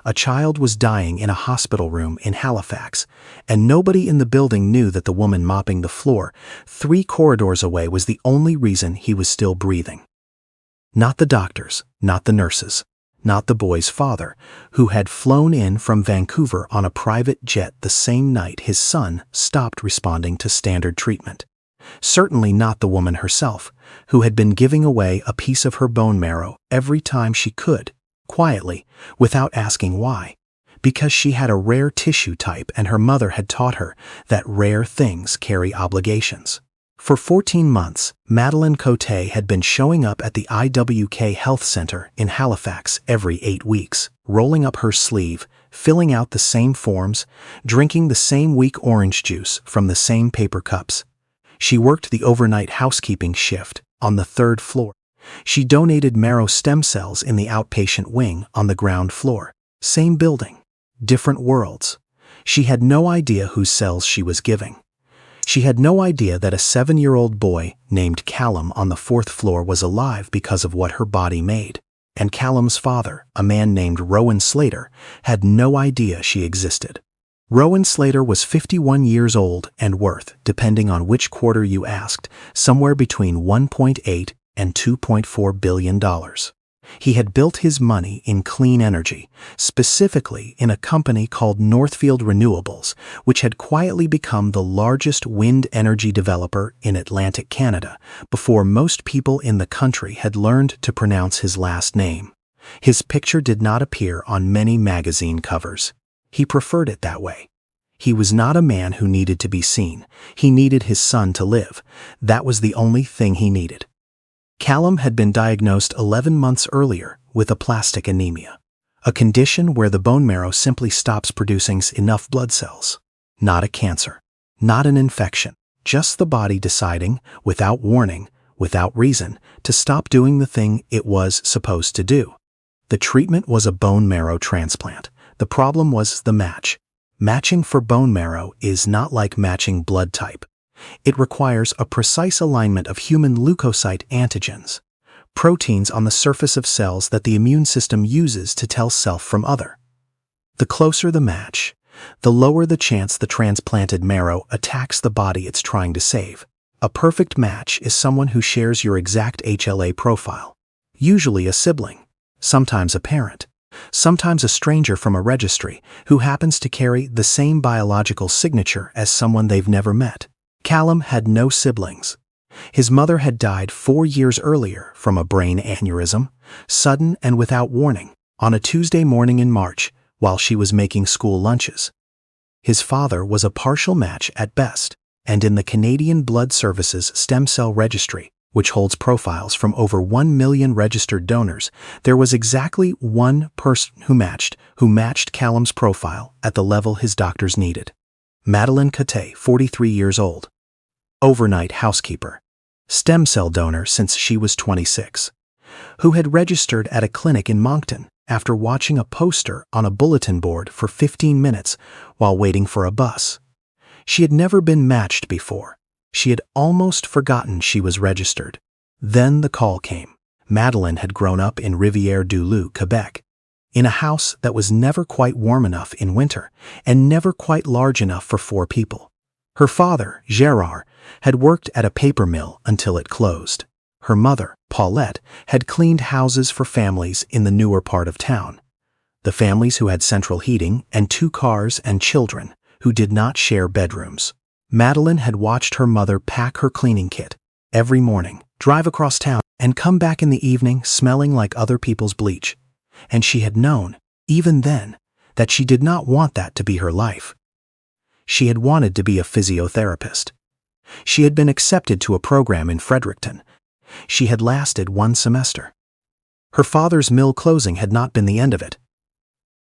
A child was dying in a hospital room in Halifax, and nobody in the building knew that the woman mopping the floor 3 corridors away was the only reason he was still breathing. Not the doctors, not the nurses, not the boy's father, who had flown in from Vancouver on a private jet the same night his son stopped responding to standard treatment. Certainly not the woman herself, who had been giving away a piece of her bone marrow every time she could, quietly, without asking why, because she had a rare tissue type and her mother had taught her that rare things carry obligations. For 14 months, Madeleine Côté had been showing up at the IWK Health Center in Halifax every 8 weeks, rolling up her sleeve, filling out the same forms, drinking the same weak orange juice from the same paper cups. She worked the overnight housekeeping shift on the 3rd floor. She donated marrow stem cells in the outpatient wing on the ground floor. Same building, different worlds. She had no idea whose cells she was giving. She had no idea that a 7-year-old boy named Callum on the 4th floor was alive because of what her body made. And Callum's father, a man named Rowan Slater, had no idea she existed. Rowan Slater was 51 years old and worth, depending on which quarter you asked, somewhere between $1.8 and $2.4 billion. He had built his money in clean energy, specifically in a company called Northfield Renewables, which had quietly become the largest wind energy developer in Atlantic Canada before most people in the country had learned to pronounce his last name. His picture did not appear on many magazine covers. He preferred it that way. He was not a man who needed to be seen. He needed his son to live. That was the only thing he needed. Callum had been diagnosed 11 months earlier with aplastic anemia, a condition where the bone marrow simply stops producing enough blood cells. Not a cancer, not an infection, just the body deciding, without warning, without reason, to stop doing the thing it was supposed to do. The treatment was a bone marrow transplant. The problem was the match. Matching for bone marrow is not like matching blood type. It requires a precise alignment of human leukocyte antigens, proteins on the surface of cells that the immune system uses to tell self from other. The closer the match, the lower the chance the transplanted marrow attacks the body it's trying to save. A perfect match is someone who shares your exact HLA profile, usually a sibling, sometimes a parent, sometimes a stranger from a registry who happens to carry the same biological signature as someone they've never met. Callum had no siblings. His mother had died 4 years earlier from a brain aneurysm, sudden and without warning, on a Tuesday morning in March while she was making school lunches. His father was a partial match at best, and in the Canadian Blood Services Stem Cell Registry, which holds profiles from over 1 million registered donors, there was exactly one person who matched Callum's profile at the level his doctors needed. Madeleine Côté, 43 years old. Overnight housekeeper. Stem cell donor since she was 26. Who had registered at a clinic in Moncton after watching a poster on a bulletin board for 15 minutes while waiting for a bus. She had never been matched before. She had almost forgotten she was registered. Then the call came. Madeleine had grown up in Rivière-du-Loup, Quebec, in a house that was never quite warm enough in winter and never quite large enough for 4 people. Her father, Gérard, had worked at a paper mill until it closed. Her mother, Paulette, had cleaned houses for families in the newer part of town. The families who had central heating and 2 cars and children who did not share bedrooms. Madeleine had watched her mother pack her cleaning kit every morning, drive across town, and come back in the evening smelling like other people's bleach. And she had known, even then, that she did not want that to be her life. She had wanted to be a physiotherapist. She had been accepted to a program in Fredericton. She had lasted 1 semester. Her father's mill closing had not been the end of it.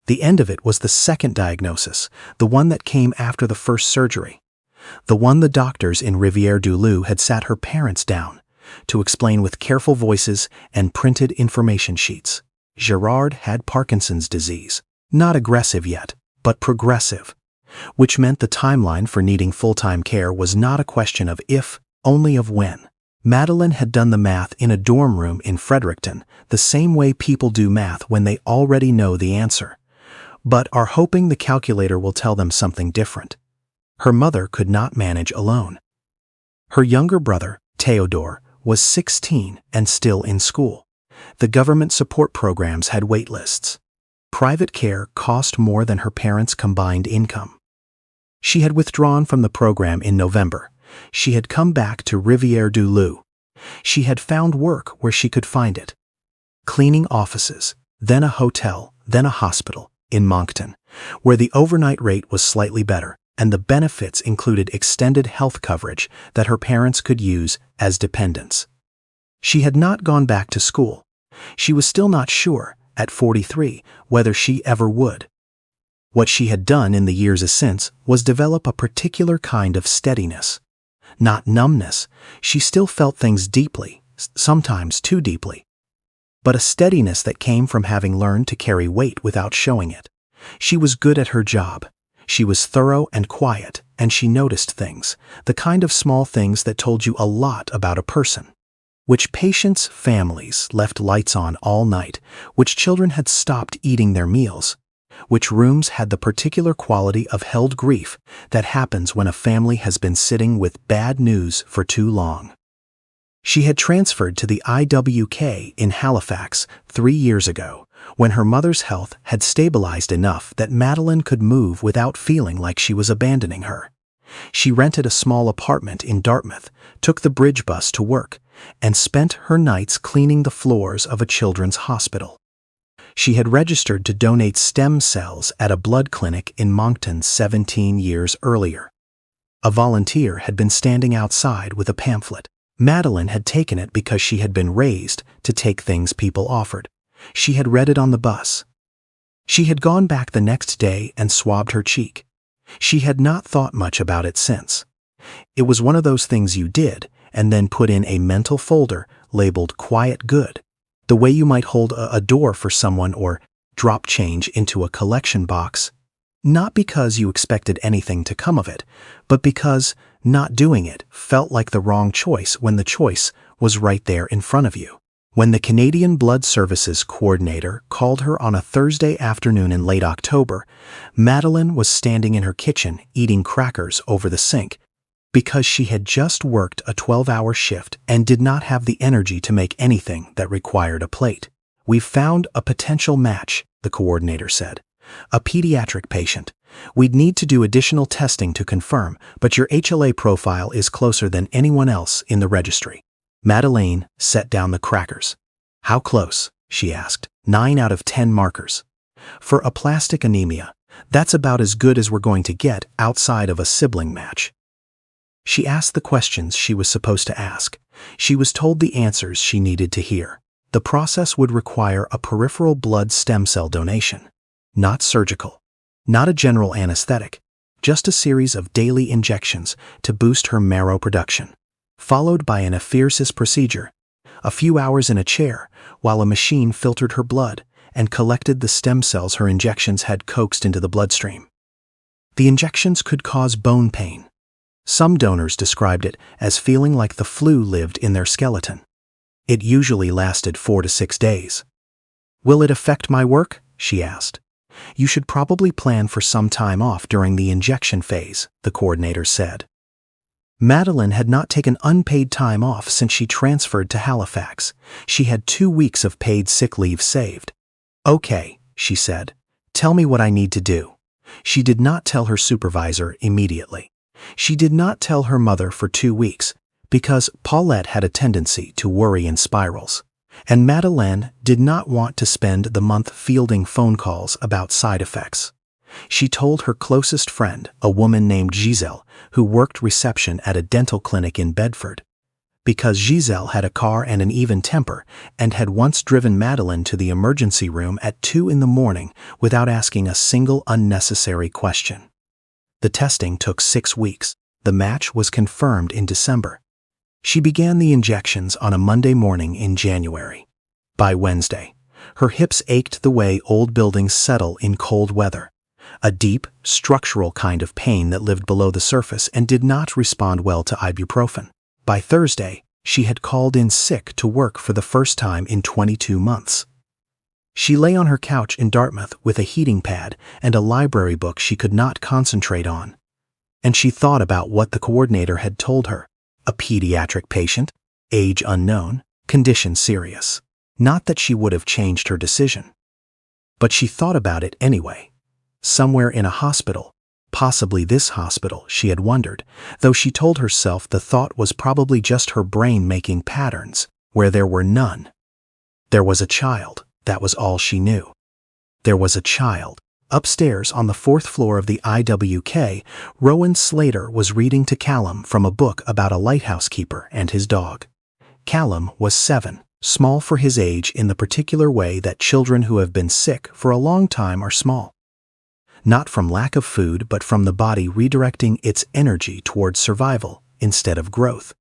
The end of it was the second diagnosis, the one that came after the first surgery. The one the doctors in Rivière-du-Loup had sat her parents down to explain with careful voices and printed information sheets. Gérard had Parkinson's disease, not aggressive yet, but progressive, which meant the timeline for needing full-time care was not a question of if, only of when. Madeleine had done the math in a dorm room in Fredericton, the same way people do math when they already know the answer. but are hoping the calculator will tell them something different. Her mother could not manage alone. Her younger brother, Theodore, was 16 and still in school. The government support programs had wait lists. Private care cost more than her parents' combined income. She had withdrawn from the program in November. She had come back to Rivière-du-Loup. She had found work where she could find it. Cleaning offices, then a hotel, then a hospital in Moncton, where the overnight rate was slightly better, and the benefits included extended health coverage that her parents could use as dependents. She had not gone back to school. She was still not sure, at 43, whether she ever would. What she had done in the years since was develop a particular kind of steadiness. Not numbness, she still felt things deeply, sometimes too deeply. But a steadiness that came from having learned to carry weight without showing it. She was good at her job. She was thorough and quiet, and she noticed things, the kind of small things that told you a lot about a person. Which patients' families left lights on all night, which children had stopped eating their meals, which rooms had the particular quality of held grief that happens when a family has been sitting with bad news for too long. She had transferred to the IWK in Halifax 3 years ago, when her mother's health had stabilized enough that Madeleine could move without feeling like she was abandoning her. She rented a small apartment in Dartmouth, took the bridge bus to work, and spent her nights cleaning the floors of a children's hospital. She had registered to donate stem cells at a blood clinic in Moncton 17 years earlier. A volunteer had been standing outside with a pamphlet. Madeleine had taken it because she had been raised to take things people offered. She had read it on the bus. She had gone back the next day and swabbed her cheek. She had not thought much about it since. It was one of those things you did and then put in a mental folder labeled Quiet Good, the way you might hold a door for someone or drop change into a collection box, not because you expected anything to come of it, but because not doing it felt like the wrong choice when the choice was right there in front of you. When the Canadian Blood Services coordinator called her on a Thursday afternoon in late October, Madeleine was standing in her kitchen eating crackers over the sink because she had just worked a 12-hour shift and did not have the energy to make anything that required a plate. "We've found a potential match," the coordinator said. "A pediatric patient. We'd need to do additional testing to confirm, but your HLA profile is closer than anyone else in the registry." Madeleine set down the crackers. "How close?" she asked. 9 out of 10 markers. "For aplastic anemia, that's about as good as we're going to get outside of a sibling match." She asked the questions she was supposed to ask. She was told the answers she needed to hear. The process would require a peripheral blood stem cell donation. Not surgical. Not a general anesthetic. Just a series of daily injections to boost her marrow production. Followed by an apheresis procedure. A few hours in a chair while a machine filtered her blood and collected the stem cells her injections had coaxed into the bloodstream. The injections could cause bone pain. Some donors described it as feeling like the flu lived in their skeleton. It usually lasted 4 to 6 days. "Will it affect my work?" she asked. "You should probably plan for some time off during the injection phase," the coordinator said. Madeleine had not taken unpaid time off since she transferred to Halifax. She had 2 weeks of paid sick leave saved. "Okay," she said. "Tell me what I need to do." She did not tell her supervisor immediately. She did not tell her mother for 2 weeks, because Paulette had a tendency to worry in spirals, and Madeleine did not want to spend the month fielding phone calls about side effects. She told her closest friend, a woman named Giselle, who worked reception at a dental clinic in Bedford. Because Giselle had a car and an even temper and had once driven Madeleine to the emergency room at 2 in the morning without asking a single unnecessary question. The testing took 6 weeks. The match was confirmed in December. She began the injections on a Monday morning in January. By Wednesday, her hips ached the way old buildings settle in cold weather. A deep, structural kind of pain that lived below the surface and did not respond well to ibuprofen. By Thursday, she had called in sick to work for the first time in 22 months. She lay on her couch in Dartmouth with a heating pad and a library book she could not concentrate on. And she thought about what the coordinator had told her. A pediatric patient, age unknown, condition serious. Not that she would have changed her decision. But she thought about it anyway. Somewhere in a hospital, possibly this hospital, she had wondered, though she told herself the thought was probably just her brain making patterns, where there were none. There was a child, that was all she knew. There was a child. Upstairs on the 4th floor of the IWK, Rowan Slater was reading to Callum from a book about a lighthouse keeper and his dog. Callum was 7, small for his age in the particular way that children who have been sick for a long time are small. Not from lack of food, but from the body redirecting its energy towards survival instead of growth.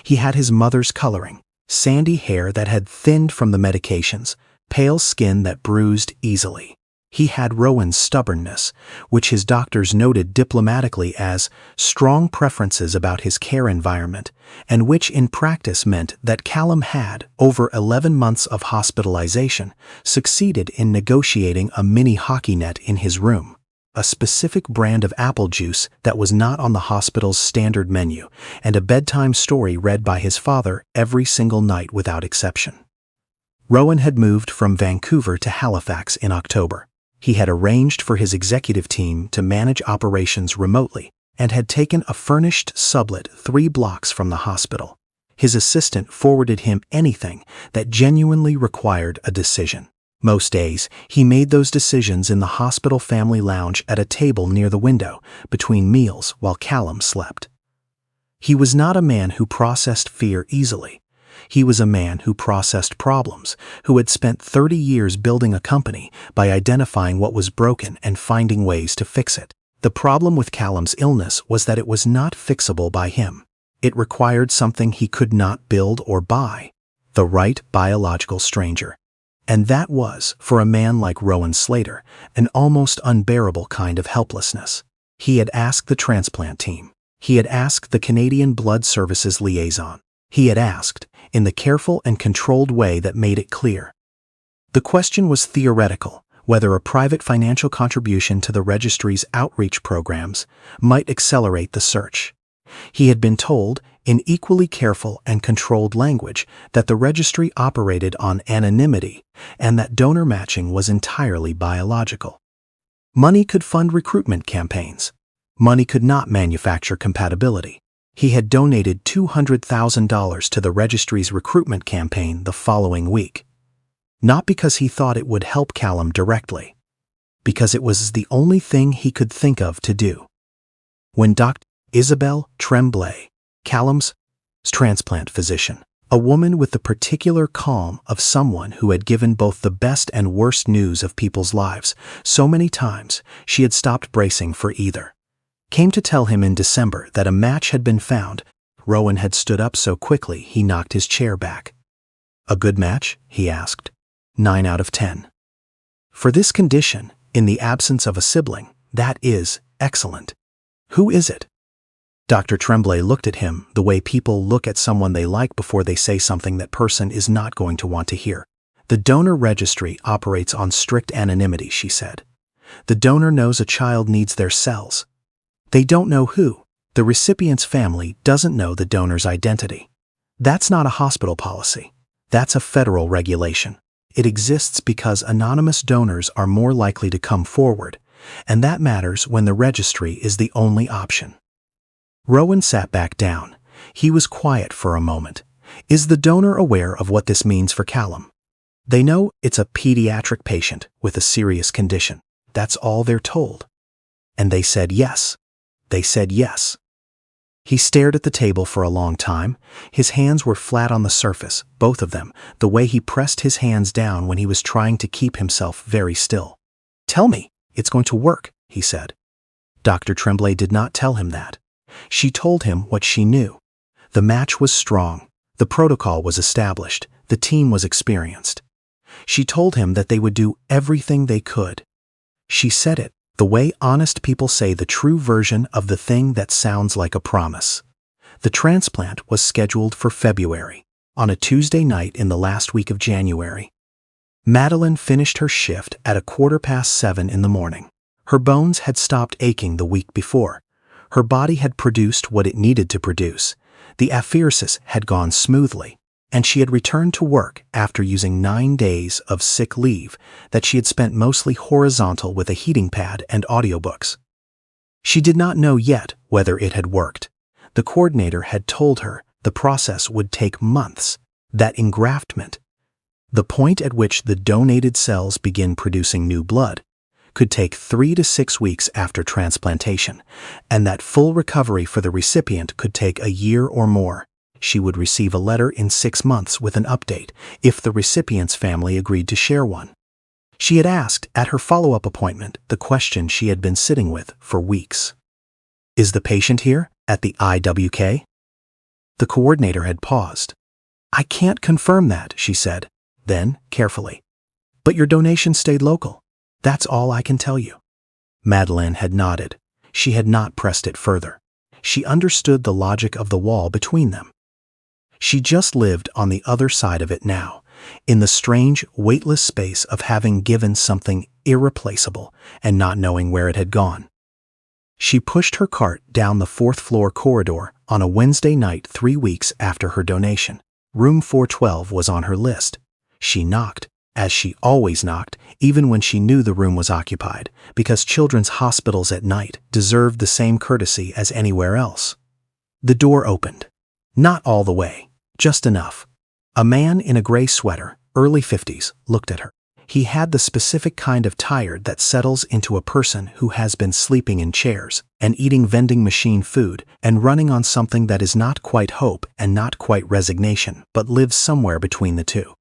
He had his mother's coloring, sandy hair that had thinned from the medications, pale skin that bruised easily. He had Rowan's stubbornness, which his doctors noted diplomatically as strong preferences about his care environment, and which in practice meant that Callum had, over 11 months of hospitalization, succeeded in negotiating a mini hockey net in his room, a specific brand of apple juice that was not on the hospital's standard menu, and a bedtime story read by his father every single night without exception. Rowan had moved from Vancouver to Halifax in October. He had arranged for his executive team to manage operations remotely and had taken a furnished sublet 3 blocks from the hospital. His assistant forwarded him anything that genuinely required a decision. Most days, he made those decisions in the hospital family lounge at a table near the window between meals while Callum slept. He was not a man who processed fear easily. He was a man who processed problems, who had spent 30 years building a company by identifying what was broken and finding ways to fix it. The problem with Callum's illness was that it was not fixable by him. It required something he could not build or buy, the right biological stranger. And that was, for a man like Rowan Slater, an almost unbearable kind of helplessness. He had asked the transplant team. He had asked the Canadian Blood Services liaison. He had asked, in the careful and controlled way that made it clear. The question was theoretical, whether a private financial contribution to the registry's outreach programs might accelerate the search. He had been told, in equally careful and controlled language, that the registry operated on anonymity and that donor matching was entirely biological. Money could fund recruitment campaigns. Money could not manufacture compatibility. He had donated $200,000 to the registry's recruitment campaign the following week. Not because he thought it would help Callum directly, because it was the only thing he could think of to do. When Dr. Isabelle Tremblay, Callum's transplant physician, a woman with the particular calm of someone who had given both the best and worst news of people's lives so many times she had stopped bracing for either, came to tell him in December that a match had been found, Rowan had stood up so quickly he knocked his chair back. A good match? He asked. 9 out of 10. For this condition, in the absence of a sibling, that is excellent. Who is it? Dr. Tremblay looked at him the way people look at someone they like before they say something that person is not going to want to hear. The donor registry operates on strict anonymity, she said. The donor knows a child needs their cells. They don't know who. The recipient's family doesn't know the donor's identity. That's not a hospital policy. That's a federal regulation. It exists because anonymous donors are more likely to come forward, and that matters when the registry is the only option. Rowan sat back down. He was quiet for a moment. Is the donor aware of what this means for Callum? They know it's a pediatric patient with a serious condition. That's all they're told. And they said yes. They said yes. He stared at the table for a long time. His hands were flat on the surface, both of them, the way he pressed his hands down when he was trying to keep himself very still. Tell me, it's going to work, he said. Dr. Tremblay did not tell him that. She told him what she knew. The match was strong. The protocol was established. The team was experienced. She told him that they would do everything they could. She said it the way honest people say the true version of the thing that sounds like a promise. The transplant was scheduled for February, on a Tuesday night in the last week of January. Madeleine finished her shift at 7:15 in the morning. Her bones had stopped aching the week before. Her body had produced what it needed to produce. The apheresis had gone smoothly, and she had returned to work after using 9 days of sick leave that she had spent mostly horizontal with a heating pad and audiobooks. She did not know yet whether it had worked. The coordinator had told her the process would take months, that engraftment, the point at which the donated cells begin producing new blood, could take 3 to 6 weeks after transplantation, and that full recovery for the recipient could take a year or more. She would receive a letter in 6 months with an update if the recipient's family agreed to share one. She had asked at her follow-up appointment the question she had been sitting with for weeks. "Is the patient here at the IWK?" The coordinator had paused. "I can't confirm that," she said. Then, carefully, "But your donation stayed local. That's all I can tell you." Madeleine had nodded. She had not pressed it further. She understood the logic of the wall between them. She just lived on the other side of it now, in the strange, weightless space of having given something irreplaceable and not knowing where it had gone. She pushed her cart down the 4th-floor corridor on a Wednesday night 3 weeks after her donation. Room 412 was on her list. She knocked, as she always knocked, even when she knew the room was occupied, because children's hospitals at night deserved the same courtesy as anywhere else. The door opened. Not all the way, just enough. A man in a gray sweater, early 50s, looked at her. He had the specific kind of tired that settles into a person who has been sleeping in chairs and eating vending machine food and running on something that is not quite hope and not quite resignation, but lives somewhere between the two.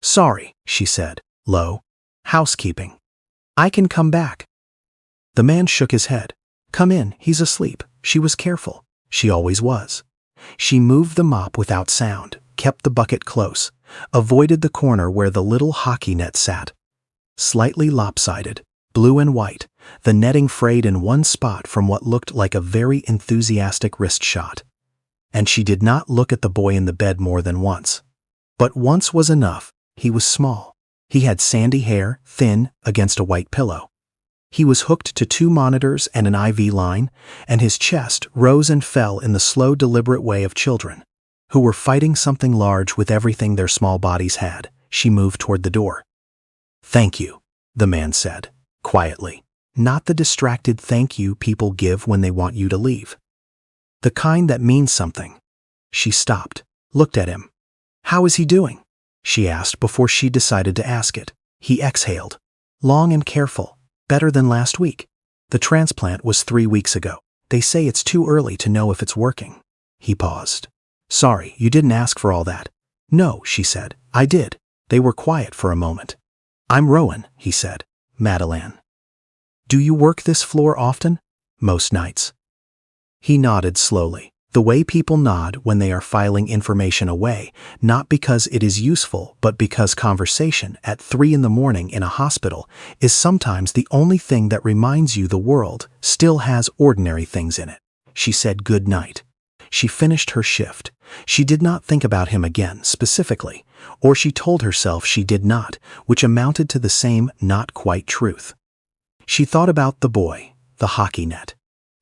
"Sorry," she said, low. "Housekeeping. I can come back." The man shook his head. "Come in, he's asleep." She was careful. She always was. She moved the mop without sound, kept the bucket close, avoided the corner where the little hockey net sat. Slightly lopsided, blue and white, the netting frayed in one spot from what looked like a very enthusiastic wrist shot. And she did not look at the boy in the bed more than once. But once was enough. He was small. He had sandy hair, thin, against a white pillow. He was hooked to 2 monitors and an IV line, and his chest rose and fell in the slow, deliberate way of children, who were fighting something large with everything their small bodies had. She moved toward the door. "Thank you," the man said, quietly. Not the distracted thank you people give when they want you to leave. The kind that means something. She stopped, looked at him. "How is he doing?" she asked before she decided to ask it. He exhaled. "Long and careful. Better than last week. The transplant was 3 weeks ago. They say it's too early to know if it's working." He paused. "Sorry, you didn't ask for all that." "No," she said. "I did." They were quiet for a moment. "I'm Rowan," he said. "Madeleine." "Do you work this floor often?" "Most nights." He nodded slowly, the way people nod when they are filing information away, not because it is useful, but because conversation at 3 in the morning in a hospital is sometimes the only thing that reminds you the world still has ordinary things in it. She said good night. She finished her shift. She did not think about him again, specifically, or she told herself she did not, which amounted to the same not quite truth. She thought about the boy, the hockey net,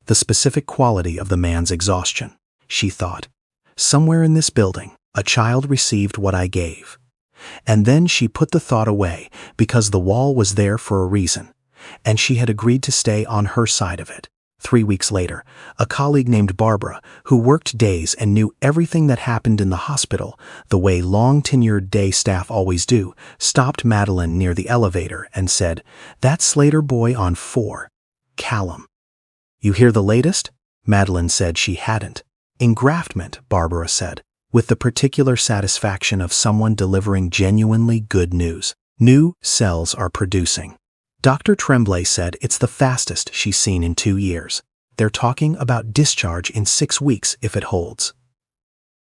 the specific quality of the man's exhaustion. She thought, somewhere in this building, a child received what I gave. And then she put the thought away because the wall was there for a reason, and she had agreed to stay on her side of it. 3 weeks later, a colleague named Barbara, who worked days and knew everything that happened in the hospital, the way long-tenured day staff always do, stopped Madeleine near the elevator and said, "That Slater boy on 4, Callum." "You hear the latest?" Madeleine said she hadn't. "Engraftment," Barbara said, with the particular satisfaction of someone delivering genuinely good news. "New cells are producing." Dr. Tremblay said it's the fastest she's seen in 2 years. They're talking about discharge in 6 weeks if it holds.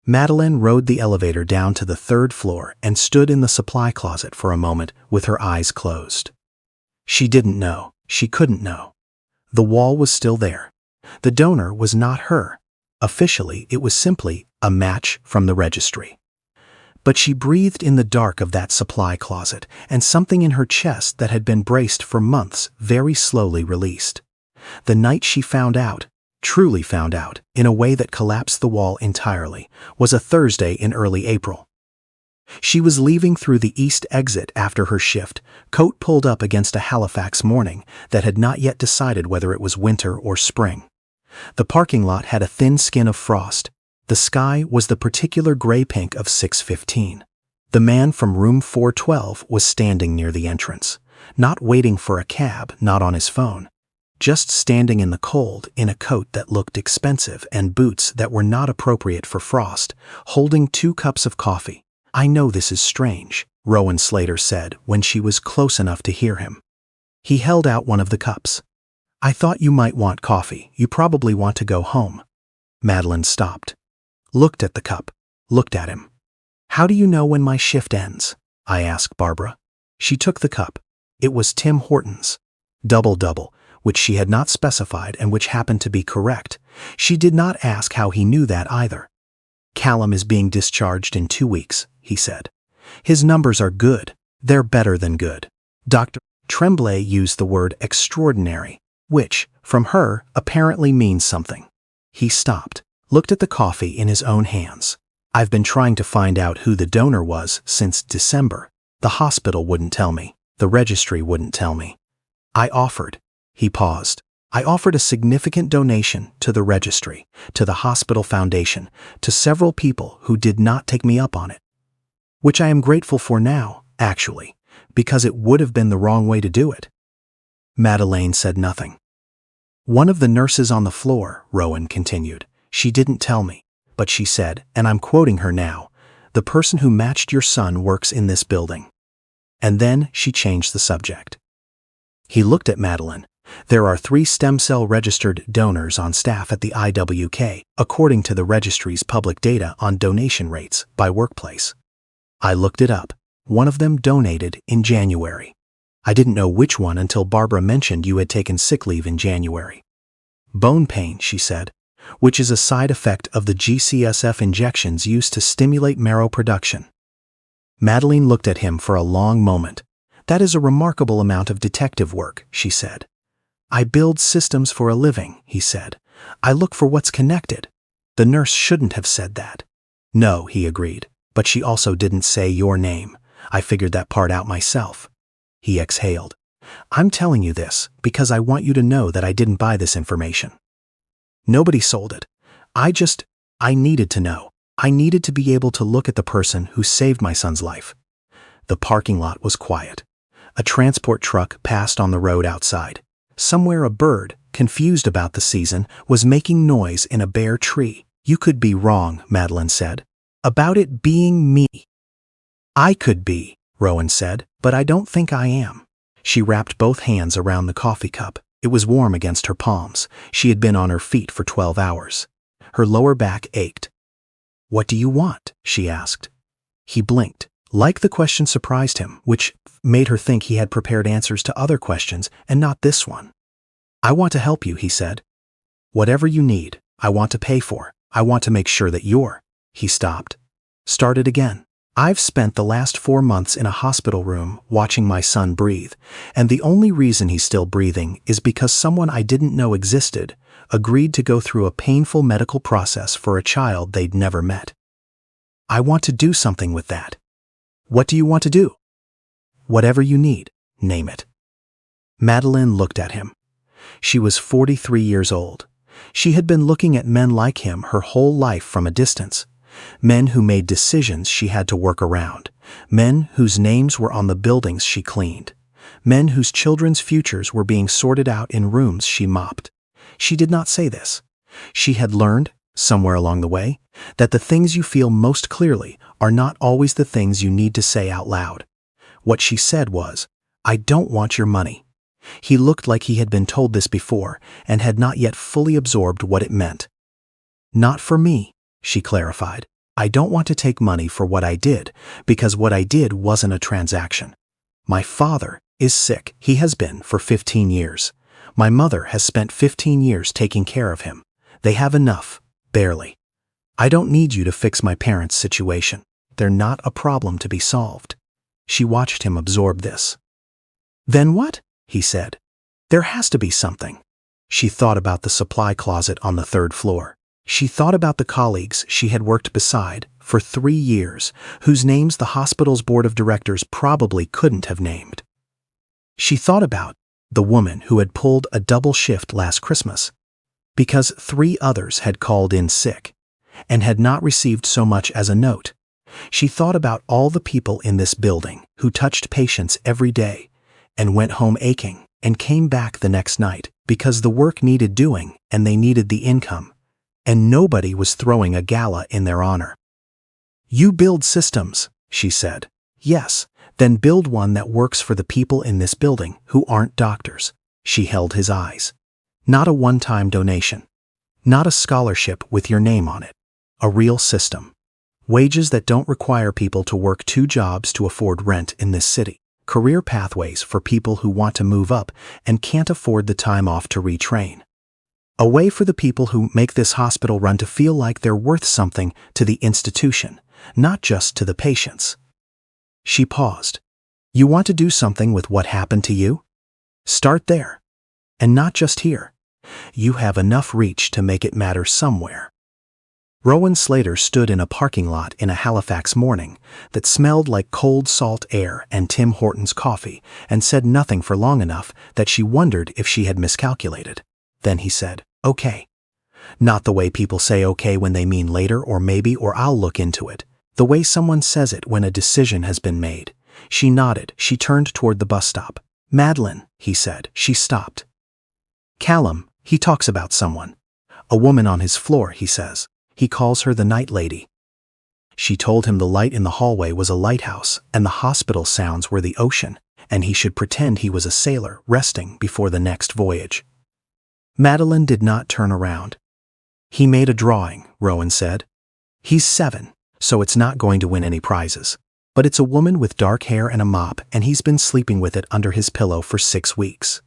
Madeleine rode the elevator down to the 3rd floor and stood in the supply closet for a moment with her eyes closed. She didn't know. She couldn't know. The wall was still there. The donor was not her. Officially, it was simply a match from the registry. But she breathed in the dark of that supply closet, and something in her chest that had been braced for months very slowly released. The night she found out, truly found out, in a way that collapsed the wall entirely, was a Thursday in early April. She was leaving through the east exit after her shift, coat pulled up against a Halifax morning that had not yet decided whether it was winter or spring. The parking lot had a thin skin of frost. The sky was the particular gray-pink of 6:15. The man from room 412 was standing near the entrance, not waiting for a cab, not on his phone. Just standing in the cold in a coat that looked expensive and boots that were not appropriate for frost, holding 2 cups of coffee. "I know this is strange," Rowan Slater said when she was close enough to hear him. He held out one of the cups. "I thought you might want coffee. You probably want to go home." Madeleine stopped, looked at the cup, looked at him. "How do you know when my shift ends?" I asked Barbara. She took the cup. It was Tim Horton's. Double-double, which she had not specified and which happened to be correct. She did not ask how he knew that either. "Callum is being discharged in 2 weeks," he said. "His numbers are good. They're better than good." Dr. Tremblay used the word extraordinary, which, from her, apparently means something. He stopped, looked at the coffee in his own hands. "I've been trying to find out who the donor was since December. The hospital wouldn't tell me. The registry wouldn't tell me. I offered." He paused. "I offered a significant donation to the registry, to the hospital foundation, to several people who did not take me up on it. Which I am grateful for now, actually, because it would have been the wrong way to do it." Madeleine said nothing. "One of the nurses on the floor," Rowan continued, "she didn't tell me, but she said, and I'm quoting her now, 'The person who matched your son works in this building.'" And then she changed the subject. He looked at Madeleine. "There are 3 stem cell registered donors on staff at the IWK, according to the registry's public data on donation rates by workplace. I looked it up. One of them donated in January. I didn't know which one until Barbara mentioned you had taken sick leave in January. Bone pain," she said, "which is a side effect of the GCSF injections used to stimulate marrow production." Madeleine looked at him for a long moment. "That is a remarkable amount of detective work," she said. "I build systems for a living," he said. "I look for what's connected." "The nurse shouldn't have said that." "No," he agreed, "but she also didn't say your name. I figured that part out myself." He exhaled. "I'm telling you this because I want you to know that I didn't buy this information. Nobody sold it. I needed to know. I needed to be able to look at the person who saved my son's life." The parking lot was quiet. A transport truck passed on the road outside. Somewhere a bird, confused about the season, was making noise in a bare tree. "You could be wrong," Madeleine said, "about it being me." "I could be," Rowan said, "but I don't think I am." She wrapped both hands around the coffee cup. It was warm against her palms. She had been on her feet for 12 hours. Her lower back ached. "What do you want?" she asked. He blinked. Like the question surprised him, which made her think he had prepared answers to other questions and not this one. "I want to help you," he said. "Whatever you need, I want to pay for. I want to make sure that you're—" He stopped. Started again. "I've spent the last 4 months in a hospital room watching my son breathe, and the only reason he's still breathing is because someone I didn't know existed agreed to go through a painful medical process for a child they'd never met. I want to do something with that." "What do you want to do?" "Whatever you need, name it." Madeleine looked at him. She was 43 years old. She had been looking at men like him her whole life from a distance. Men who made decisions she had to work around. Men whose names were on the buildings she cleaned. Men whose children's futures were being sorted out in rooms she mopped. She did not say this. She had learned, somewhere along the way, that the things you feel most clearly are not always the things you need to say out loud. What she said was, "I don't want your money." He looked like he had been told this before and had not yet fully absorbed what it meant. "Not for me," she clarified. "I don't want to take money for what I did, because what I did wasn't a transaction. My father is sick. He has been for 15 years. My mother has spent 15 years taking care of him. They have enough, barely. I don't need you to fix my parents' situation. they're not a problem to be solved. She watched him absorb this. Then what? He said. There has to be something. She thought about the supply closet on the 3rd floor. She thought about the colleagues she had worked beside for 3 years, whose names the hospital's board of directors probably couldn't have named. She thought about the woman who had pulled a double shift last Christmas because 3 others had called in sick and had not received so much as a note. She thought about all the people in this building who touched patients every day and went home aching and came back the next night because the work needed doing and they needed the income, and nobody was throwing a gala in their honor. You build systems, she said. Yes, then build one that works for the people in this building who aren't doctors. She held his eyes. Not a one-time donation. Not a scholarship with your name on it. A real system. Wages that don't require people to work 2 jobs to afford rent in this city. Career pathways for people who want to move up and can't afford the time off to retrain. A way for the people who make this hospital run to feel like they're worth something to the institution, not just to the patients. She paused. You want to do something with what happened to you? Start there. And not just here. You have enough reach to make it matter somewhere. Rowan Slater stood in a parking lot in a Halifax morning that smelled like cold salt air and Tim Hortons coffee and said nothing for long enough that she wondered if she had miscalculated. Then he said, okay. Not the way people say okay when they mean later or maybe or I'll look into it. The way someone says it when a decision has been made. She nodded. She turned toward the bus stop. Madeleine, he said. She stopped. Callum, he talks about someone. A woman on his floor, he says. He calls her the night lady. She told him the light in the hallway was a lighthouse and the hospital sounds were the ocean, and he should pretend he was a sailor resting before the next voyage. Madeleine did not turn around. He made a drawing, Rowan said. He's 7, so it's not going to win any prizes. But it's a woman with dark hair and a mop, and he's been sleeping with it under his pillow for 6 weeks.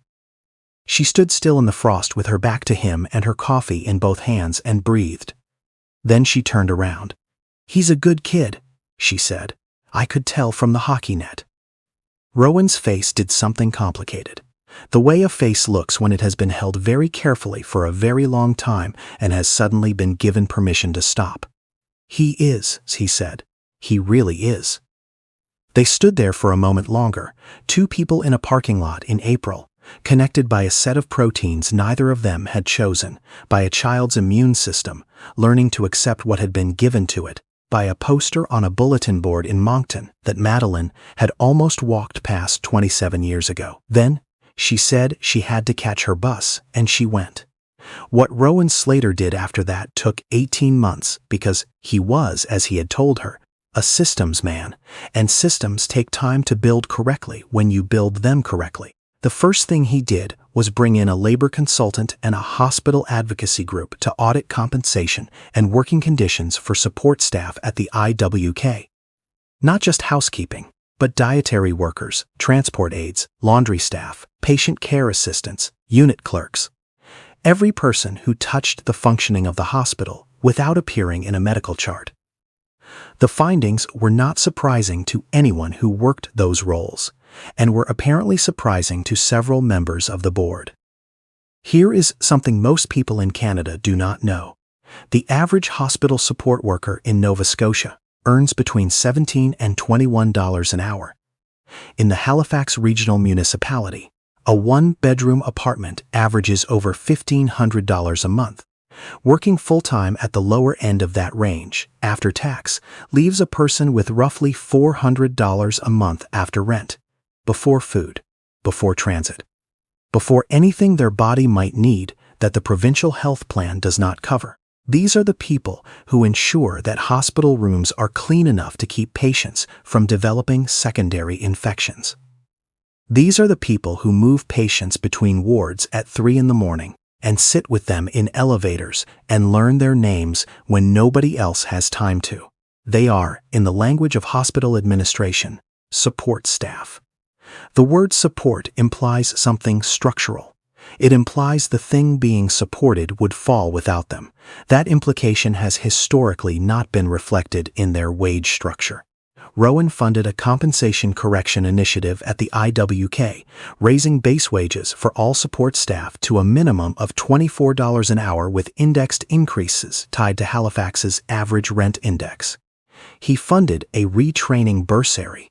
She stood still in the frost with her back to him and her coffee in both hands and breathed. Then she turned around. He's a good kid, she said. I could tell from the hockey net. Rowan's face did something complicated. The way a face looks when it has been held very carefully for a very long time and has suddenly been given permission to stop. He is, he said. He really is. They stood there for a moment longer, 2 people in a parking lot in April, connected by a set of proteins neither of them had chosen, by a child's immune system, learning to accept what had been given to it, by a poster on a bulletin board in Moncton that Madeleine had almost walked past 27 years ago. Then, she said she had to catch her bus, and she went. What Rowan Slater did after that took 18 months because he was, as he had told her, a systems man, and systems take time to build correctly when you build them correctly. The first thing he did was bring in a labor consultant and a hospital advocacy group to audit compensation and working conditions for support staff at the IWK. Not just housekeeping, but dietary workers, transport aides, laundry staff, patient care assistants, unit clerks. Every person who touched the functioning of the hospital without appearing in a medical chart. The findings were not surprising to anyone who worked those roles, and were apparently surprising to several members of the board. Here is something most people in Canada do not know. The average hospital support worker in Nova Scotia earns between $17 and $21 an hour. In the Halifax Regional Municipality, a 1-bedroom apartment averages over $1,500 a month. Working full-time at the lower end of that range, after tax, leaves a person with roughly $400 a month after rent, before food, before transit, before anything their body might need that the provincial health plan does not cover. These are the people who ensure that hospital rooms are clean enough to keep patients from developing secondary infections. These are the people who move patients between wards at 3 in the morning and sit with them in elevators and learn their names when nobody else has time to. They are, in the language of hospital administration, support staff. The word support implies something structural. It implies the thing being supported would fall without them. That implication has historically not been reflected in their wage structure. Rowan funded a compensation correction initiative at the IWK, raising base wages for all support staff to a minimum of $24 an hour with indexed increases tied to Halifax's average rent index. He funded a retraining bursary,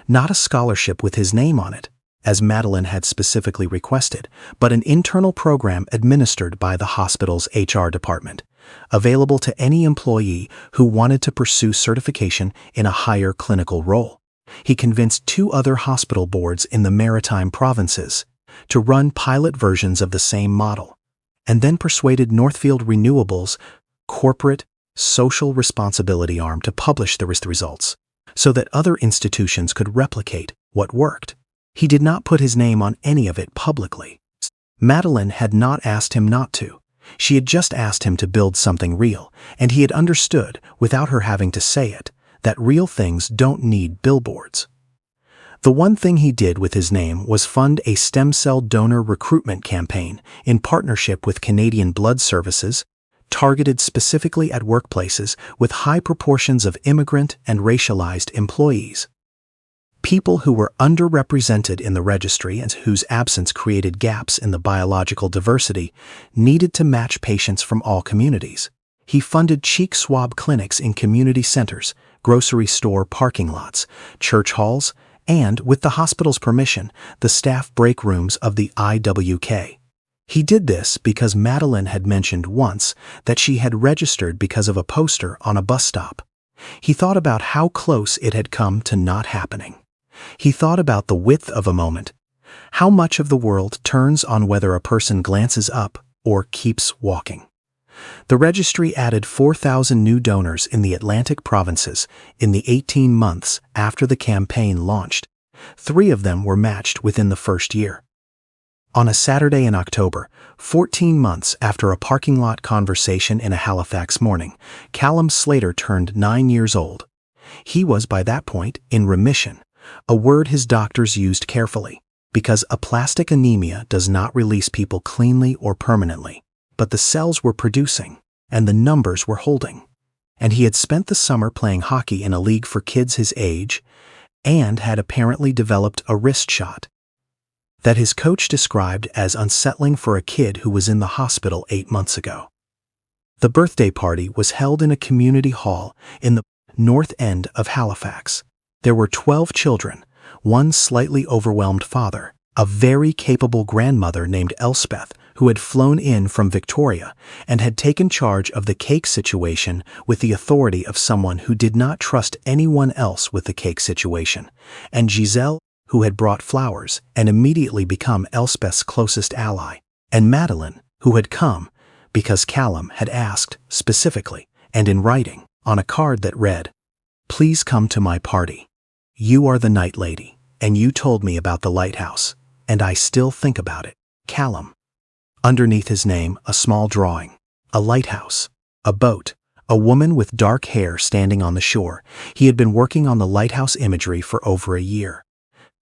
not a scholarship with his name on it, as Madeleine had specifically requested, but an internal program administered by the hospital's HR department, available to any employee who wanted to pursue certification in a higher clinical role. He convinced 2 other hospital boards in the Maritime provinces to run pilot versions of the same model, and then persuaded Northfield Renewable's corporate social responsibility arm to publish the results, so that other institutions could replicate what worked. He did not put his name on any of it publicly. Madeleine had not asked him not to. She had just asked him to build something real, and he had understood, without her having to say it, that real things don't need billboards. The one thing he did with his name was fund a stem cell donor recruitment campaign in partnership with Canadian Blood Services, targeted specifically at workplaces with high proportions of immigrant and racialized employees. People who were underrepresented in the registry and whose absence created gaps in the biological diversity needed to match patients from all communities. He funded cheek swab clinics in community centers, grocery store parking lots, church halls, and, with the hospital's permission, the staff break rooms of the IWK. He did this because Madeleine had mentioned once that she had registered because of a poster on a bus stop. He thought about how close it had come to not happening. He thought about the width of a moment, how much of the world turns on whether a person glances up or keeps walking. The registry added 4,000 new donors in the Atlantic provinces in the 18 months after the campaign launched. 3 of them were matched within the first year. On a Saturday in October, 14 months after a parking lot conversation in a Halifax morning, Callum Slater turned 9 years old. He was by that point in remission, a word his doctors used carefully, because aplastic anemia does not release people cleanly or permanently, but the cells were producing, and the numbers were holding. And he had spent the summer playing hockey in a league for kids his age, and had apparently developed a wrist shot that his coach described as unsettling for a kid who was in the hospital 8 months ago. The birthday party was held in a community hall in the north end of Halifax. There were 12 children, one slightly overwhelmed father, a very capable grandmother named Elspeth who had flown in from Victoria and had taken charge of the cake situation with the authority of someone who did not trust anyone else with the cake situation, and Giselle, who had brought flowers and immediately become Elspeth's closest ally, and Madeleine, who had come because Callum had asked specifically and in writing on a card that read, "Please come to my party. You are the night lady, and you told me about the lighthouse, and I still think about it. Callum." Underneath his name, a small drawing, a lighthouse, a boat, a woman with dark hair standing on the shore. He had been working on the lighthouse imagery for over a year.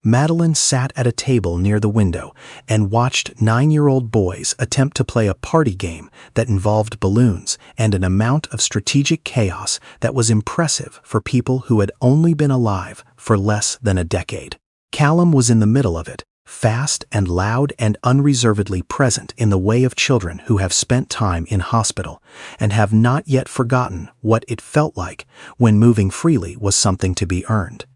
Madeleine sat at a table near the window and watched 9-year-old boys attempt to play a party game that involved balloons and an amount of strategic chaos that was impressive for people who had only been alive for less than a decade. Callum was in the middle of it, fast and loud and unreservedly present in the way of children who have spent time in hospital and have not yet forgotten what it felt like when moving freely was something to be earned.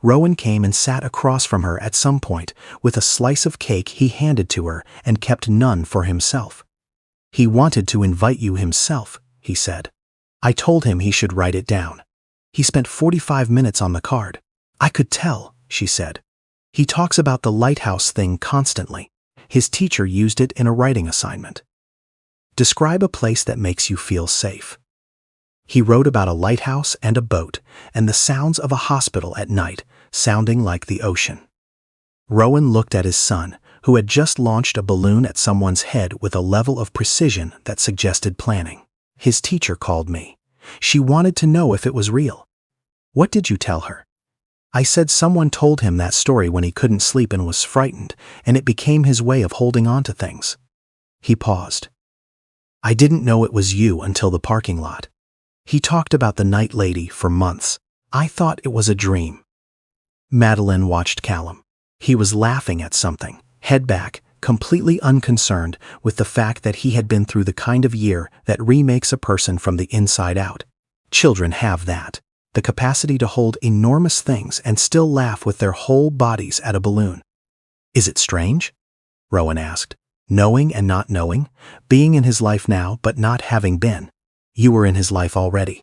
Rowan came and sat across from her at some point with a slice of cake he handed to her and kept none for himself. "He wanted to invite you himself," he said. "I told him he should write it down. He spent 45 minutes on the card." "I could tell," she said. "He talks about the lighthouse thing constantly. His teacher used it in a writing assignment. Describe a place that makes you feel safe." He wrote about a lighthouse and a boat and the sounds of a hospital at night sounding like the ocean. Rowan looked at his son, who had just launched a balloon at someone's head with a level of precision that suggested planning. "His teacher called me. She wanted to know if it was real." "What did you tell her?" I said someone told him that story when he couldn't sleep and was frightened, and it became his way of holding on to things. He paused. I didn't know it was you until the parking lot. He talked about the night lady for months. I thought it was a dream. Madeleine watched Callum. He was laughing at something, head back, completely unconcerned with the fact that he had been through the kind of year that remakes a person from the inside out. Children have that. The capacity to hold enormous things and still laugh with their whole bodies at a balloon. Is it strange? Rowan asked. Knowing and not knowing, being in his life now but not having been. You were in his life already.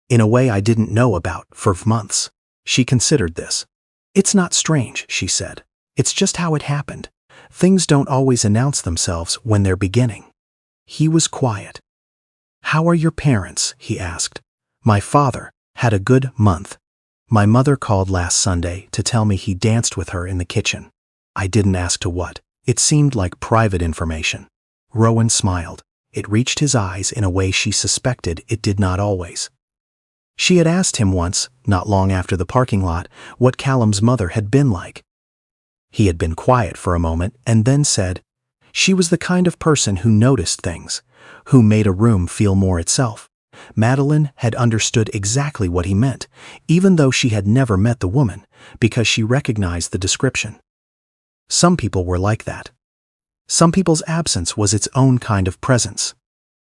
In a way I didn't know about for months. She considered this. It's not strange, she said. It's just how it happened. Things don't always announce themselves when they're beginning. He was quiet. How are your parents? He asked. My father had a good month. My mother called last Sunday to tell me he danced with her in the kitchen. I didn't ask to what. It seemed like private information. Rowan smiled. It reached his eyes in a way she suspected it did not always. She had asked him once, not long after the parking lot, what Callum's mother had been like. He had been quiet for a moment and then said, she was the kind of person who noticed things, who made a room feel more itself. Madeleine had understood exactly what he meant, even though she had never met the woman, because she recognized the description. Some people were like that. Some people's absence was its own kind of presence.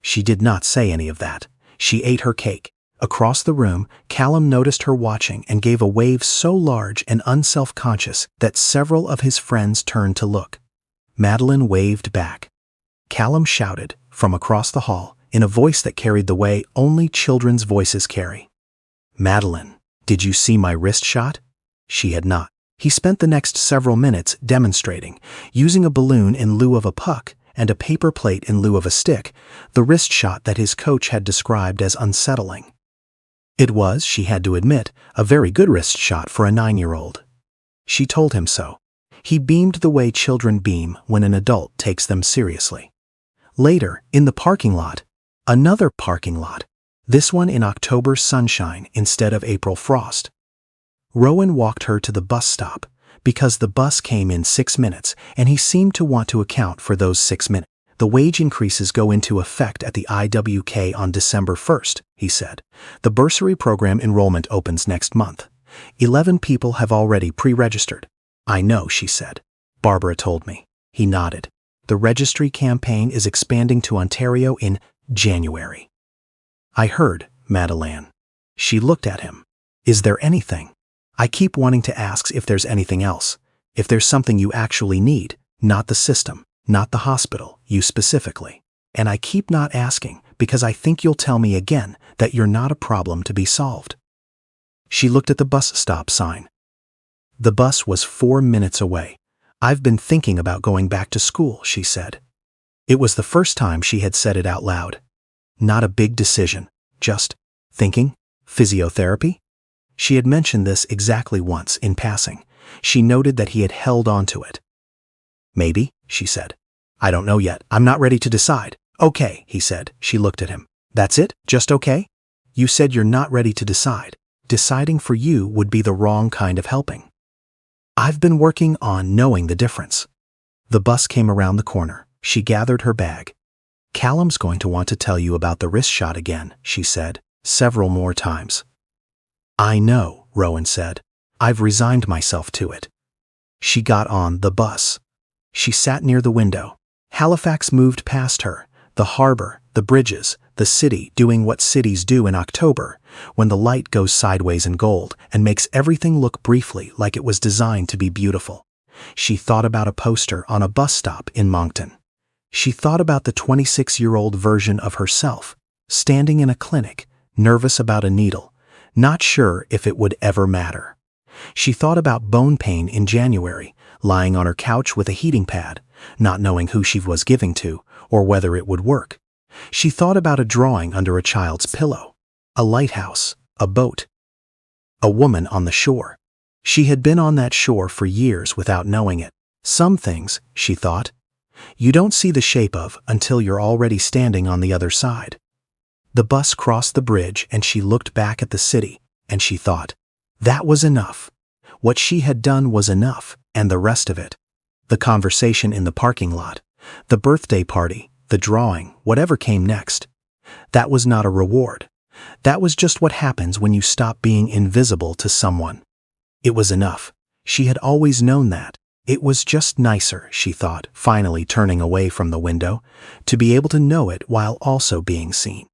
She did not say any of that. She ate her cake. Across the room, Callum noticed her watching and gave a wave so large and unself-conscious that several of his friends turned to look. Madeleine waved back. Callum shouted, from across the hall, in a voice that carried the way only children's voices carry. Madeleine, did you see my wrist shot? She had not. He spent the next several minutes demonstrating, using a balloon in lieu of a puck and a paper plate in lieu of a stick, the wrist shot that his coach had described as unsettling. It was, she had to admit, a very good wrist shot for a 9-year-old. She told him so. He beamed the way children beam when an adult takes them seriously. Later, in the parking lot, another parking lot, this one in October sunshine instead of April frost. Rowan walked her to the bus stop, because the bus came in 6 minutes, and he seemed to want to account for those 6 minutes. The wage increases go into effect at the IWK on December 1st, he said. The bursary program enrollment opens next month. 11 people have already pre-registered. I know, she said. Barbara told me. He nodded. The registry campaign is expanding to Ontario in January. I heard, Madeleine. She looked at him. Is there anything? I keep wanting to ask if there's anything else. If there's something you actually need, not the system, not the hospital, you specifically. And I keep not asking because I think you'll tell me again that you're not a problem to be solved. She looked at the bus stop sign. The bus was 4 minutes away. I've been thinking about going back to school, she said. It was the first time she had said it out loud. Not a big decision, just thinking, physiotherapy? She had mentioned this exactly once in passing. She noted that he had held on to it. Maybe, she said. I don't know yet. I'm not ready to decide. Okay, he said. She looked at him. That's it? Just okay? You said you're not ready to decide. Deciding for you would be the wrong kind of helping. I've been working on knowing the difference. The bus came around the corner. She gathered her bag. Callum's going to want to tell you about the wrist shot again, she said, several more times. I know, Rowan said. I've resigned myself to it. She got on the bus. She sat near the window. Halifax moved past her, the harbor, the bridges, the city doing what cities do in October, when the light goes sideways in gold and makes everything look briefly like it was designed to be beautiful. She thought about a poster on a bus stop in Moncton. She thought about the 26-year-old version of herself, standing in a clinic, nervous about a needle, not sure if it would ever matter. She thought about bone pain in January, lying on her couch with a heating pad, not knowing who she was giving to or whether it would work. She thought about a drawing under a child's pillow, a lighthouse, a boat, a woman on the shore. She had been on that shore for years without knowing it. Some things, she thought, you don't see the shape of until you're already standing on the other side. The bus crossed the bridge and she looked back at the city, and she thought, that was enough. What she had done was enough, and the rest of it. The conversation in the parking lot, the birthday party, the drawing, whatever came next. That was not a reward. That was just what happens when you stop being invisible to someone. It was enough. She had always known that. It was just nicer, she thought, finally turning away from the window, to be able to know it while also being seen.